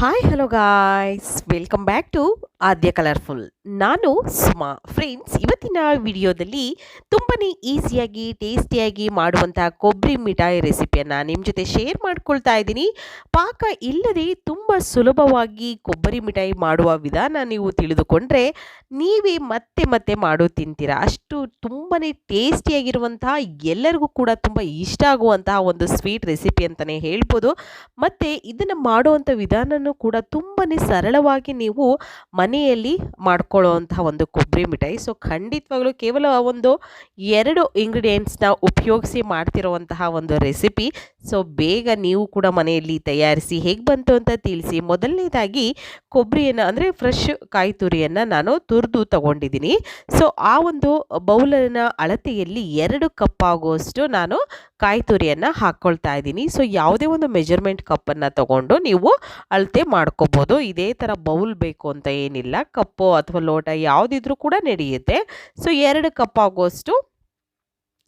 Hi hello guys welcome back to Aadya colourful. ನಾನು Suma. Friends, ಇವತ್ತಿನ ವಿಡಿಯೋದಲ್ಲಿ ತುಂಬನೇ ಈಸಿಯಾಗಿ ಟೇಸ್ಟಿಯಾಗಿ ಮಾಡುವಂತಹ ಕೊಬ್ಬರಿ ಮಿಠಾಯಿ ರೆಸಿಪಿಯನ್ನು ನಿಮ್ಮ ಜೊತೆ ಶೇರ್ ಮಾಡ್ಕೊಳ್ತಾ ಇದ್ದೀನಿ. ಪಾಕ ಇಲ್ಲದೆ ತುಂಬ ಸುಲಭವಾಗಿ ಕೊಬ್ಬರಿ ಮಿಠಾಯಿ ಮಾಡುವ ವಿಧಾನ ನೀವು ತಿಳಿದುಕೊಂಡ್ರೆ ನೀವೇ ಮತ್ತೆ ಮತ್ತೆ ಮಾಡೋ ತಿಂತೀರಾ. ಅಷ್ಟು ತುಂಬನೇ ಟೇಸ್ಟಿಯಾಗಿರುವಂತಹ, ಎಲ್ಲರಿಗೂ ಕೂಡ ತುಂಬ ಇಷ್ಟ ಆಗುವಂತಹ ಒಂದು ಸ್ವೀಟ್ ರೆಸಿಪಿ ಅಂತಲೇ ಹೇಳ್ಬೋದು. ಮತ್ತು ಇದನ್ನು ಮಾಡುವಂಥ ವಿಧಾನನೂ ಕೂಡ ತುಂಬಾ ಸರಳವಾಗಿ ನೀವು ಮನೆಯಲ್ಲಿ ಮಾಡ್ಕೊಳ್ಳೋವಂತಹ ಒಂದು ಕೊಬ್ಬರಿ ಮಿಠಾಯಿ. ಸೊ ಖಂಡಿತವಾಗ್ಲೂ ಕೇವಲ ಒಂದು 2 ಇಂಗ್ರೀಡಿಯೆಂಟ್ಸ್ನ ಉಪಯೋಗಿಸಿ ಮಾಡ್ತಿರುವಂತಹ ಒಂದು ರೆಸಿಪಿ. ಸೊ ಬೇಗ ನೀವು ಕೂಡ ಮನೆಯಲ್ಲಿ ತಯಾರಿಸಿ ಹೇಗೆ ಬಂತು ಅಂತ ತಿಳಿಸಿ. ಮೊದಲನೇದಾಗಿ ಕೊಬ್ಬರಿಯನ್ನು ಅಂದರೆ ಫ್ರೆಶ್ ಕಾಯಿ ತುರಿಯನ್ನು ನಾನು ತುರಿದು ತಗೊಂಡಿದ್ದೀನಿ. ಸೊ ಆ ಒಂದು ಬೌಲಿನ ಅಳತೆಯಲ್ಲಿ 2 ಕಪ್ ಆಗುವಷ್ಟು ನಾನು ಕಾಯಿ ತುರಿಯನ್ನು ಹಾಕ್ಕೊಳ್ತಾ ಇದ್ದೀನಿ. ಸೊ ಯಾವುದೇ ಒಂದು ಮೆಜರ್ಮೆಂಟ್ ಕಪ್ಪನ್ನು ತಗೊಂಡು ನೀವು ಅಳತೆ ಮಾಡ್ಕೋಬೋದು. ಇದೇ ಥರ ಬೌಲ್ ಬೇಕು ಅಂತ ಏನಿಲ್ಲ, ಕಪ್ಪು ಅಥವಾ ಲೋಟ ಯಾವುದಿದ್ರೂ ಕೂಡ ನಡೆಯುತ್ತೆ. ಸೊ 2 ಕಪ್ ಆಗುವಷ್ಟು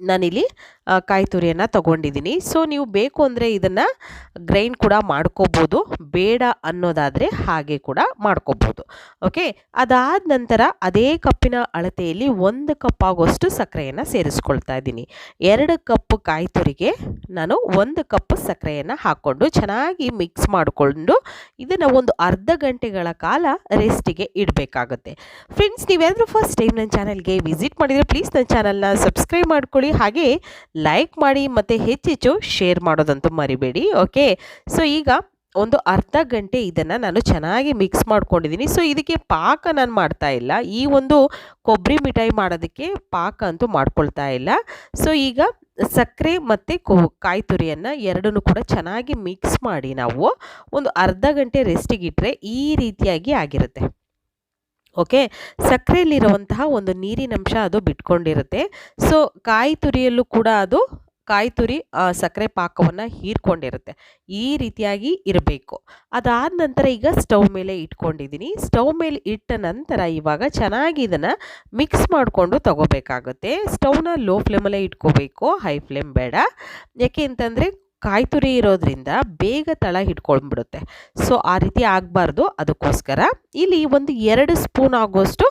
ನಾನಿಲ್ಲಿ ಕಾಯಿ ತುರಿಯನ್ನು ತಗೊಂಡಿದ್ದೀನಿ. ಸೊ ನೀವು ಬೇಕು ಅಂದರೆ ಇದನ್ನು ಗ್ರೈಂಡ್ ಕೂಡ ಮಾಡ್ಕೋಬೋದು, ಬೇಡ ಅನ್ನೋದಾದರೆ ಹಾಗೆ ಕೂಡ ಮಾಡ್ಕೋಬೋದು. ಓಕೆ, ಅದಾದ ನಂತರ ಅದೇ ಕಪ್ಪಿನ ಅಳತೆಯಲ್ಲಿ 1 ಕಪ್ ಆಗುವಷ್ಟು ಸಕ್ಕರೆಯನ್ನು ಸೇರಿಸ್ಕೊಳ್ತಾ ಇದ್ದೀನಿ. 2 ಕಪ್ ಕಾಯಿ ತುರಿಗೆ ನಾನು 1 ಕಪ್ ಸಕ್ಕರೆಯನ್ನು ಹಾಕ್ಕೊಂಡು ಚೆನ್ನಾಗಿ ಮಿಕ್ಸ್ ಮಾಡಿಕೊಂಡು ಇದನ್ನು ಒಂದು ಅರ್ಧ ಗಂಟೆಗಳ ಕಾಲ ರೆಸ್ಟಿಗೆ ಇಡಬೇಕಾಗುತ್ತೆ. ಫ್ರೆಂಡ್ಸ್, ನೀವ್ಯಾದರೂ ಫಸ್ಟ್ ಟೈಮ್ ನನ್ನ ಚಾನಲ್ಗೆ ವಿಸಿಟ್ ಮಾಡಿದರೆ ಪ್ಲೀಸ್ ನನ್ನ ಚಾನಲ್ನ ಸಬ್ಸ್ಕ್ರೈಬ್ ಮಾಡ್ಕೊಳ್ಳಿ, ಹಾಗೆ ಲೈಕ್ ಮಾಡಿ ಮತ್ತು ಹೆಚ್ಚೆಚ್ಚು ಶೇರ್ ಮಾಡೋದಂತೂ ಮರಿಬೇಡಿ. ಓಕೆ, ಸೊ ಈಗ ಒಂದು ಅರ್ಧ ಗಂಟೆ ಇದನ್ನು ನಾನು ಚೆನ್ನಾಗಿ ಮಿಕ್ಸ್ ಮಾಡ್ಕೊಂಡಿದ್ದೀನಿ. ಸೊ ಇದಕ್ಕೆ ಪಾಕ ನಾನು ಮಾಡ್ತಾ ಇಲ್ಲ, ಈ ಒಂದು ಕೊಬ್ಬರಿ ಮಿಠಾಯಿ ಮಾಡೋದಕ್ಕೆ ಪಾಕ ಅಂತೂ ಮಾಡ್ಕೊಳ್ತಾ ಇಲ್ಲ. ಸೊ ಈಗ ಸಕ್ಕರೆ ಮತ್ತು ಕಾಯಿ ತುರಿಯನ್ನು ಎರಡನ್ನೂ ಕೂಡ ಚೆನ್ನಾಗಿ ಮಿಕ್ಸ್ ಮಾಡಿ ನಾವು ಒಂದು ಅರ್ಧ ಗಂಟೆ ರೆಸ್ಟಿಗಿಟ್ರೆ ಈ ರೀತಿಯಾಗಿ ಆಗಿರುತ್ತೆ. ಓಕೆ, ಸಕ್ಕರೆಯಲ್ಲಿರುವಂತಹ ಒಂದು ನೀರಿನಂಶ ಅದು ಬಿಟ್ಕೊಂಡಿರುತ್ತೆ. ಸೊ ಕಾಯಿ ತುರಿಯಲ್ಲೂ ಕೂಡ ಅದು ಕಾಯಿ ತುರಿ ಸಕ್ಕರೆ ಪಾಕವನ್ನು ಹೀರ್ಕೊಂಡಿರುತ್ತೆ. ಈ ರೀತಿಯಾಗಿ ಇರಬೇಕು. ಅದಾದ ನಂತರ ಈಗ ಸ್ಟವ್ ಮೇಲೆ ಇಟ್ಕೊಂಡಿದ್ದೀನಿ. ಸ್ಟವ್ ಮೇಲೆ ಇಟ್ಟ ನಂತರ ಇವಾಗ ಚೆನ್ನಾಗಿ ಇದನ್ನು ಮಿಕ್ಸ್ ಮಾಡಿಕೊಂಡು ತಗೋಬೇಕಾಗುತ್ತೆ. ಸ್ಟವ್ನ ಲೋ ಫ್ಲೇಮಲ್ಲೇ ಇಟ್ಕೋಬೇಕು, ಹೈ ಫ್ಲೇಮ್ ಬೇಡ. ಯಾಕೆ ಅಂತಂದರೆ ಕಾಯಿ ತುರಿ ಇರೋದ್ರಿಂದ ಬೇಗ ತಳ ಹಿಡ್ಕೊಂಡ್ಬಿಡುತ್ತೆ. ಸೊ ಆ ರೀತಿ ಆಗಬಾರ್ದು, ಅದಕ್ಕೋಸ್ಕರ ಇಲ್ಲಿ ಒಂದು 2 ಸ್ಪೂನ್ ಆಗುವಷ್ಟು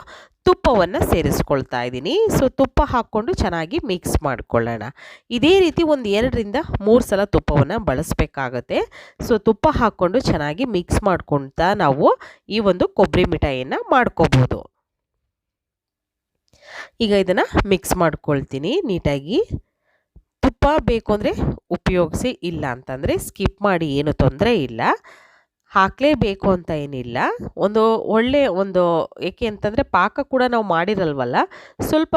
ತುಪ್ಪವನ್ನು ಸೇರಿಸ್ಕೊಳ್ತಾ ಇದ್ದೀನಿ. ಸೊ ತುಪ್ಪ ಹಾಕ್ಕೊಂಡು ಚೆನ್ನಾಗಿ ಮಿಕ್ಸ್ ಮಾಡ್ಕೊಳ್ಳೋಣ. ಇದೇ ರೀತಿ ಒಂದು 2ರಿಂದ 3 ಸಲ ತುಪ್ಪವನ್ನು ಬಳಸಬೇಕಾಗತ್ತೆ. ಸೊ ತುಪ್ಪ ಹಾಕ್ಕೊಂಡು ಚೆನ್ನಾಗಿ ಮಿಕ್ಸ್ ಮಾಡ್ಕೊಳ್ತಾ ನಾವು ಈ ಒಂದು ಕೊಬ್ಬರಿ ಮಿಠಾಯಿಯನ್ನು ಮಾಡ್ಕೋಬೋದು. ಈಗ ಇದನ್ನು ಮಿಕ್ಸ್ ಮಾಡ್ಕೊಳ್ತೀನಿ ನೀಟಾಗಿ. ತುಪ್ಪ ಬೇಕು ಅಂದರೆ ಉಪಯೋಗಿಸಿ, ಇಲ್ಲ ಅಂತಂದರೆ ಸ್ಕಿಪ್ ಮಾಡಿ, ಏನು ತೊಂದರೆ ಇಲ್ಲ. ಹಾಕಲೇಬೇಕು ಅಂತ ಏನಿಲ್ಲ. ಒಂದು ಏಕೆ ಅಂತಂದರೆ ಪಾಕ ಕೂಡ ನಾವು ಮಾಡಿರಲ್ವಲ್ಲ, ಸ್ವಲ್ಪ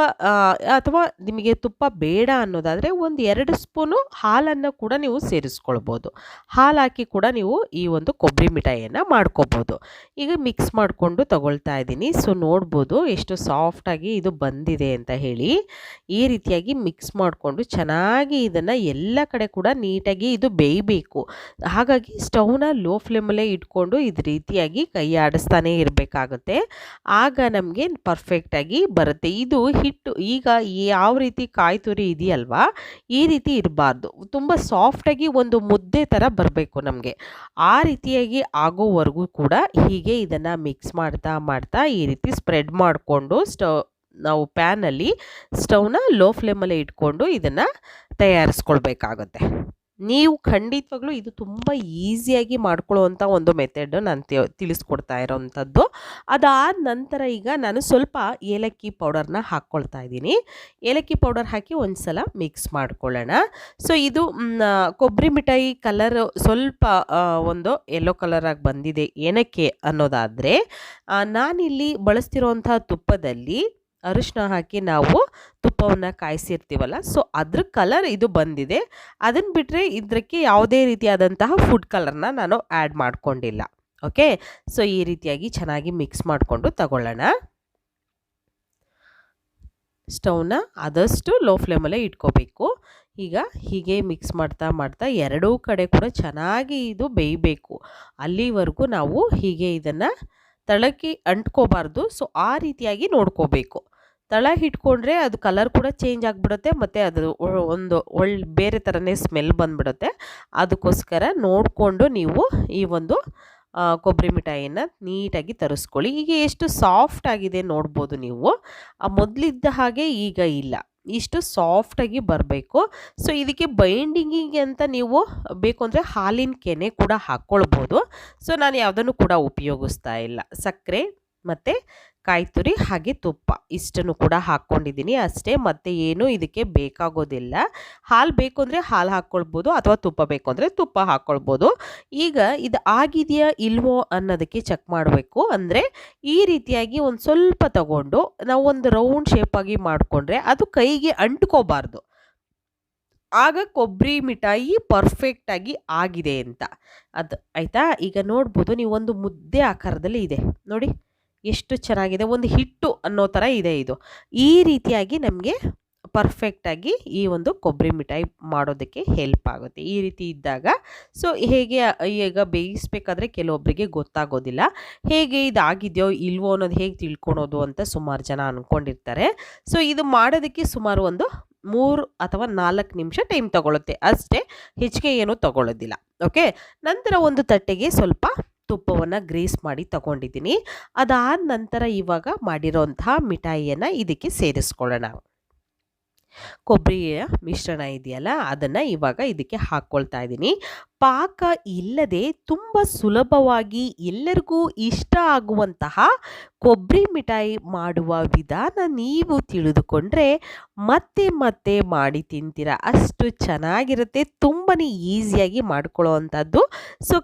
ಅಥವಾ ನಿಮಗೆ ತುಪ್ಪ ಬೇಡ ಅನ್ನೋದಾದರೆ ಒಂದು 2 ಸ್ಪೂನು ಹಾಲನ್ನು ಕೂಡ ನೀವು ಸೇರಿಸ್ಕೊಳ್ಬೋದು. ಹಾಲು ಹಾಕಿ ಕೂಡ ನೀವು ಈ ಒಂದು ಕೊಬ್ಬರಿ ಮಿಠಾಯಿಯನ್ನು ಮಾಡ್ಕೋಬೋದು. ಈಗ ಮಿಕ್ಸ್ ಮಾಡಿಕೊಂಡು ತಗೊಳ್ತಾ ಇದ್ದೀನಿ. ಸೊ ನೋಡ್ಬೋದು ಎಷ್ಟು ಸಾಫ್ಟಾಗಿ ಇದು ಬಂದಿದೆ ಅಂತ ಹೇಳಿ. ಈ ರೀತಿಯಾಗಿ ಮಿಕ್ಸ್ ಮಾಡಿಕೊಂಡು ಚೆನ್ನಾಗಿ ಇದನ್ನು ಎಲ್ಲ ಕಡೆ ಕೂಡ ನೀಟಾಗಿ ಇದು ಬೇಯಬೇಕು. ಹಾಗಾಗಿ ಸ್ಟವ್ನ ಲೋ ಫ್ಲೇಮಲ್ಲೇ ಇಟ್ಕೊಂಡು ಇದು ರೀತಿಯಾಗಿ ಕೈ ಆಡಿಸ್ತಾನೆ ಇರಬೇಕಾಗುತ್ತೆ. ಆಗ ನಮಗೆ ಪರ್ಫೆಕ್ಟಾಗಿ ಬರುತ್ತೆ. ಇದು ಹಿಟ್ಟು ಈಗ ಯಾವ ರೀತಿ ಕಾಯಿ ತುರಿ ಇದೆಯಲ್ವಾ, ಈ ರೀತಿ ಇರಬಾರ್ದು. ತುಂಬ ಸಾಫ್ಟಾಗಿ ಒಂದು ಮುದ್ದೆ ಥರ ಬರಬೇಕು ನಮಗೆ. ಆ ರೀತಿಯಾಗಿ ಆಗೋವರೆಗೂ ಕೂಡ ಹೀಗೆ ಇದನ್ನು ಮಿಕ್ಸ್ ಮಾಡ್ತಾ ಮಾಡ್ತಾ ಈ ರೀತಿ ಸ್ಪ್ರೆಡ್ ಮಾಡಿಕೊಂಡು ನಾವು ಪ್ಯಾನಲ್ಲಿ ಸ್ಟವ್ನ ಲೋ ಫ್ಲೇಮಲ್ಲೇ ಇಟ್ಕೊಂಡು ಇದನ್ನು ತಯಾರಿಸ್ಕೊಳ್ಬೇಕಾಗುತ್ತೆ. ನೀವು ಖಂಡಿತವಾಗ್ಲೂ ಇದು ತುಂಬ ಈಸಿಯಾಗಿ ಮಾಡ್ಕೊಳ್ಳುವಂಥ ಒಂದು ಮೆಥಡ್ ನಾನು ತಿಳಿಸ್ಕೊಡ್ತಾ ಇರೋವಂಥದ್ದು. ಅದಾದ ನಂತರ ಈಗ ನಾನು ಸ್ವಲ್ಪ ಏಲಕ್ಕಿ ಪೌಡರ್ನ ಹಾಕ್ಕೊಳ್ತಾ ಇದ್ದೀನಿ. ಏಲಕ್ಕಿ ಪೌಡರ್ ಹಾಕಿ ಒಂದು ಸಲ ಮಿಕ್ಸ್ ಮಾಡ್ಕೊಳ್ಳೋಣ. ಸೊ ಇದು ಕೊಬ್ಬರಿ ಮಿಠಾಯಿ ಕಲರ್ ಸ್ವಲ್ಪ ಒಂದು ಯೆಲ್ಲೋ ಕಲರಾಗಿ ಬಂದಿದೆ ಏನಕ್ಕೆ ಅನ್ನೋದಾದರೆ, ನಾನಿಲ್ಲಿ ಬಳಸ್ತಿರೋವಂಥ ತುಪ್ಪದಲ್ಲಿ ಅರಿಶಿನ ಹಾಕಿ ನಾವು ತುಪ್ಪವನ್ನು ಕಾಯಿಸಿರ್ತೀವಲ್ಲ, ಸೊ ಅದ್ರ ಕಲರ್ ಇದು ಬಂದಿದೆ. ಅದನ್ನು ಬಿಟ್ಟರೆ ಇದಕ್ಕೆ ಯಾವುದೇ ರೀತಿಯಾದಂತಹ ಫುಡ್ ಕಲರ್ನ ನಾನು ಆ್ಯಡ್ ಮಾಡ್ಕೊಂಡಿಲ್ಲ. ಓಕೆ, ಸೊ ಈ ರೀತಿಯಾಗಿ ಚೆನ್ನಾಗಿ ಮಿಕ್ಸ್ ಮಾಡಿಕೊಂಡು ತಗೊಳ್ಳೋಣ. ಸ್ಟವ್ನ ಆದಷ್ಟು ಲೋ ಫ್ಲೇಮಲ್ಲೇ ಇಟ್ಕೋಬೇಕು. ಈಗ ಹೀಗೆ ಮಿಕ್ಸ್ ಮಾಡ್ತಾ ಮಾಡ್ತಾ ಎರಡೂ ಕಡೆ ಕೂಡ ಚೆನ್ನಾಗಿ ಇದು ಬೇಯಬೇಕು. ಅಲ್ಲಿವರೆಗೂ ನಾವು ಹೀಗೆ ಇದನ್ನು ತಳಕ್ಕೆ ಅಂಟ್ಕೋಬಾರ್ದು. ಸೊ ಆ ರೀತಿಯಾಗಿ ನೋಡ್ಕೋಬೇಕು. ತಳ ಹಿಡ್ಕೊಂಡ್ರೆ ಅದು ಕಲರ್ ಕೂಡ ಚೇಂಜ್ ಆಗಿಬಿಡುತ್ತೆ, ಮತ್ತು ಅದು ಒಂದು ಬೇರೆ ಥರನೇ ಸ್ಮೆಲ್ ಬಂದುಬಿಡುತ್ತೆ. ಅದಕ್ಕೋಸ್ಕರ ನೋಡಿಕೊಂಡು ನೀವು ಈ ಒಂದು ಕೊಬ್ಬರಿ ಮಿಠಾಯಿಯನ್ನು ನೀಟಾಗಿ ತರಿಸ್ಕೊಳ್ಳಿ. ಈಗ ಎಷ್ಟು ಸಾಫ್ಟ್ ಆಗಿದೆ ನೋಡ್ಬೋದು ನೀವು. ಮೊದಲಿದ್ದ ಹಾಗೆ ಈಗ ಇಲ್ಲ, ಇಷ್ಟು ಸಾಫ್ಟಾಗಿ ಬರಬೇಕು. ಸೊ ಇದಕ್ಕೆ ಬೈಂಡಿಂಗಿಗೆ ಅಂತ ನೀವು ಬೇಕು ಅಂದರೆ ಹಾಲಿನ ಕೆನೆ ಕೂಡ ಹಾಕ್ಕೊಳ್ಬೋದು. ಸೊ ನಾನು ಯಾವುದನ್ನು ಕೂಡ ಉಪಯೋಗಿಸ್ತಾ ಇಲ್ಲ. ಸಕ್ಕರೆ ಮತ್ತು ಕಾಯಿ ತುರಿ ಹಾಗೆ ತುಪ್ಪ ಇಷ್ಟನ್ನು ಕೂಡ ಹಾಕ್ಕೊಂಡಿದ್ದೀನಿ ಅಷ್ಟೇ. ಮತ್ತು ಏನು ಇದಕ್ಕೆ ಬೇಕಾಗೋದಿಲ್ಲ. ಹಾಲು ಬೇಕು ಅಂದರೆ ಹಾಲು ಹಾಕ್ಕೊಳ್ಬೋದು, ಅಥವಾ ತುಪ್ಪ ಬೇಕು ಅಂದರೆ ತುಪ್ಪ ಹಾಕ್ಕೊಳ್ಬೋದು. ಈಗ ಇದು ಆಗಿದೆಯಾ ಇಲ್ವೋ ಅನ್ನೋದಕ್ಕೆ ಚೆಕ್ ಮಾಡಬೇಕು. ಅಂದರೆ ಈ ರೀತಿಯಾಗಿ ಒಂದು ಸ್ವಲ್ಪ ತಗೊಂಡು ನಾವು ಒಂದು ರೌಂಡ್ ಶೇಪಾಗಿ ಮಾಡಿಕೊಂಡ್ರೆ ಅದು ಕೈಗೆ ಅಂಟ್ಕೋಬಾರ್ದು. ಆಗ ಕೊಬ್ಬರಿ ಮಿಠಾಯಿ ಪರ್ಫೆಕ್ಟಾಗಿ ಆಗಿದೆ ಅಂತ ಅದು, ಆಯಿತಾ. ಈಗ ನೋಡ್ಬೋದು ನೀವು, ಒಂದು ಮುದ್ದೆ ಆಕಾರದಲ್ಲಿ ಇದೆ ನೋಡಿ, ಎಷ್ಟು ಚೆನ್ನಾಗಿದೆ. ಒಂದು ಹಿಟ್ಟು ಅನ್ನೋ ಥರ ಇದೆ ಇದು. ಈ ರೀತಿಯಾಗಿ ನಮಗೆ ಪರ್ಫೆಕ್ಟಾಗಿ ಈ ಒಂದು ಕೊಬ್ಬರಿ ಮಿಠಾಯಿ ಮಾಡೋದಕ್ಕೆ ಹೆಲ್ಪ್ ಆಗುತ್ತೆ ಈ ರೀತಿ ಇದ್ದಾಗ. ಸೊ ಹೇಗೆ ಈಗ ಬೇಯಿಸ್ಬೇಕಾದ್ರೆ ಕೆಲವೊಬ್ಬರಿಗೆ ಗೊತ್ತಾಗೋದಿಲ್ಲ, ಹೇಗೆ ಇದಾಗಿದೆಯೋ ಇಲ್ವೋ ಅನ್ನೋದು ಹೇಗೆ ತಿಳ್ಕೊಳೋದು ಅಂತ ಸುಮಾರು ಜನ ಅಂದ್ಕೊಂಡಿರ್ತಾರೆ. ಸೊ ಇದು ಮಾಡೋದಕ್ಕೆ ಸುಮಾರು ಒಂದು 3 ಅಥವಾ 4 ನಿಮಿಷ ಟೈಮ್ ತಗೊಳುತ್ತೆ ಅಷ್ಟೇ, ಹೆಚ್ಚಿಗೆ ಏನೂ ತಗೊಳ್ಳೋದಿಲ್ಲ. ಓಕೆ, ನಂತರ ಒಂದು ತಟ್ಟೆಗೆ ಸ್ವಲ್ಪ ತುಪ್ಪವನ್ನು ಗ್ರೀಸ್ ಮಾಡಿ ತಗೊಂಡಿದ್ದೀನಿ. ಅದಾದ ನಂತರ ಇವಾಗ ಮಾಡಿರೋಂತಹ ಮಿಠಾಯಿಯನ್ನು ಇದಕ್ಕೆ ಸೇರಿಸ್ಕೊಳ್ಳೋಣ. ಕೊಬ್ಬರಿಯ ಮಿಶ್ರಣ ಇದೆಯಲ್ಲ, ಅದನ್ನು ಇವಾಗ ಇದಕ್ಕೆ ಹಾಕ್ಕೊಳ್ತಾ ಇದ್ದೀನಿ. ಪಾಕ ಇಲ್ಲದೆ ತುಂಬ ಸುಲಭವಾಗಿ ಎಲ್ಲರಿಗೂ ಇಷ್ಟ ಆಗುವಂತಹ ಕೊಬ್ಬರಿ ಮಿಠಾಯಿ ಮಾಡುವ ವಿಧಾನ ನೀವು ತಿಳಿದುಕೊಂಡ್ರೆ ಮತ್ತೆ ಮತ್ತೆ ಮಾಡಿ ತಿಂತೀರ, ಅಷ್ಟು ಚೆನ್ನಾಗಿರುತ್ತೆ. ತುಂಬಾ ಈಸಿಯಾಗಿ ಮಾಡ್ಕೊಳ್ಳೋ ಅಂಥದ್ದು. ಸೊ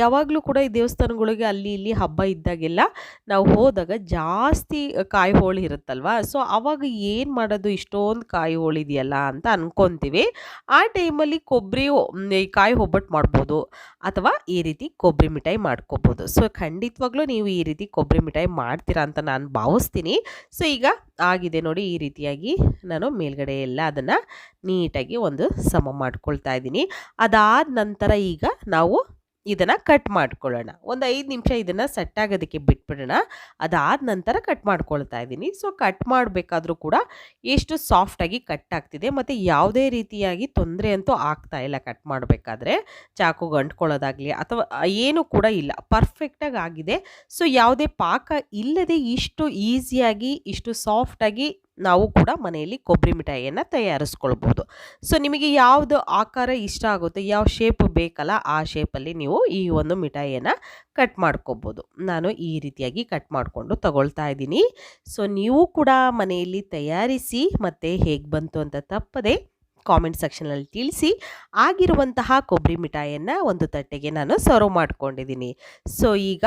ಯಾವಾಗಲೂ ಕೂಡ ಈ ದೇವಸ್ಥಾನಗಳಿಗೆ ಅಲ್ಲಿ ಇಲ್ಲಿ ಹಬ್ಬ ಇದ್ದಾಗೆಲ್ಲ ನಾವು ಹೋದಾಗ ಜಾಸ್ತಿ ಕಾಯಿ ಹೋಳಿ ಇರುತ್ತಲ್ವ. ಸೊ ಅವಾಗ ಏನು ಮಾಡೋದು, ಇಷ್ಟೊಂದು ಕಾಯಿ ಹೋಳಿ ಇದೆಯಲ್ಲ ಅಂತ ಅನ್ಕೊತೀವಿ. ಆ ಟೈಮಲ್ಲಿ ಕಾಯಿ ಒಬ್ಬಟ್ಟು ಮಾಡ್ಬೋದು, ಅಥವಾ ಈ ರೀತಿ ಕೊಬ್ಬರಿ ಮಿಠಾಯಿ ಮಾಡ್ಕೋಬೋದು. ಸೊ ಖಂಡಿತವಾಗ್ಲೂ ನೀವು ಈ ರೀತಿ ಕೊಬ್ಬರಿ ಮಿಠಾಯಿ ಮಾಡ್ತೀರಾ ಅಂತ ನಾನು ಭಾವಿಸ್ತೀನಿ. ಸೊ ಈಗ ಆಗಿದೆ ನೋಡಿ, ಈ ರೀತಿಯಾಗಿ ನಾನು ಮೇಲ್ಗಡೆ ಎಲ್ಲ ಅದನ್ನು ನೀಟಾಗಿ ಒಂದು ಸಮ ಮಾಡ್ಕೊಳ್ತಾ ಇದ್ದೀನಿ. ಅದಾದ ನಂತರ ಈಗ ನಾವು ಇದನ್ನು ಕಟ್ ಮಾಡ್ಕೊಳ್ಳೋಣ. ಒಂದು 5 ನಿಮಿಷ ಇದನ್ನು ಸೆಟ್ ಆಗೋದಕ್ಕೆ ಬಿಟ್ಬಿಡೋಣ. ಅದಾದ ನಂತರ ಕಟ್ ಮಾಡ್ಕೊಳ್ತಾ ಇದ್ದೀನಿ. ಸೊ ಕಟ್ ಮಾಡಬೇಕಾದ್ರೂ ಕೂಡ ಎಷ್ಟು ಸಾಫ್ಟಾಗಿ ಕಟ್ ಆಗ್ತಿದೆ, ಮತ್ತು ಯಾವುದೇ ರೀತಿಯಾಗಿ ತೊಂದರೆ ಅಂತೂ ಆಗ್ತಾ ಇಲ್ಲ ಕಟ್ ಮಾಡಬೇಕಾದ್ರೆ. ಚಾಕು ಗಂಟ್ಕೊಳ್ಳೋದಾಗಲಿ ಅಥವಾ ಏನೂ ಕೂಡ ಇಲ್ಲ, ಪರ್ಫೆಕ್ಟಾಗಿ ಆಗಿದೆ. ಸೊ ಯಾವುದೇ ಪಾಕ ಇಲ್ಲದೆ ಇಷ್ಟು ಈಸಿಯಾಗಿ ಇಷ್ಟು ಸಾಫ್ಟಾಗಿ ನಾವು ಕೂಡ ಮನೆಯಲ್ಲಿ ಕೊಬ್ಬರಿ ಮಿಠಾಯಿಯನ್ನು ತಯಾರಿಸ್ಕೊಳ್ಬೋದು. ಸೊ ನಿಮಗೆ ಯಾವುದು ಆಕಾರ ಇಷ್ಟ ಆಗುತ್ತೆ, ಯಾವ ಶೇಪ್ ಬೇಕಲ್ಲ ಆ ಶೇಪಲ್ಲಿ ನೀವು ಈ ಒಂದು ಮಿಠಾಯಿಯನ್ನು ಕಟ್ ಮಾಡ್ಕೋಬೋದು. ನಾನು ಈ ರೀತಿಯಾಗಿ ಕಟ್ ಮಾಡಿಕೊಂಡು ತಗೊಳ್ತಾ ಇದ್ದೀನಿ. ಸೊ ನೀವು ಕೂಡ ಮನೆಯಲ್ಲಿ ತಯಾರಿಸಿ ಮತ್ತು ಹೇಗೆ ಬಂತು ಅಂತ ತಪ್ಪದೆ ಕಾಮೆಂಟ್ ಸೆಕ್ಷನಲ್ಲಿ ತಿಳಿಸಿ. ಆಗಿರುವಂತಹ ಕೊಬ್ಬರಿ ಮಿಠಾಯಿಯನ್ನು ಒಂದು ತಟ್ಟೆಗೆ ನಾನು ಸರ್ವ್ ಮಾಡ್ಕೊಂಡಿದ್ದೀನಿ. ಸೊ ಈಗ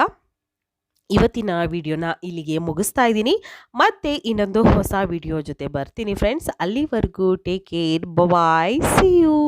ಇವತ್ತಿನ ವಿಡಿಯೋನ ಇಲ್ಲಿಗೆ ಮುಗಿಸ್ತಾ ಇದ್ದೀನಿ. ಮತ್ತೆ ಇನ್ನೊಂದು ಹೊಸ ವಿಡಿಯೋ ಜೊತೆ ಬರ್ತೀನಿ ಫ್ರೆಂಡ್ಸ್. ಅಲ್ಲಿವರೆಗೂ take care, bye, see you.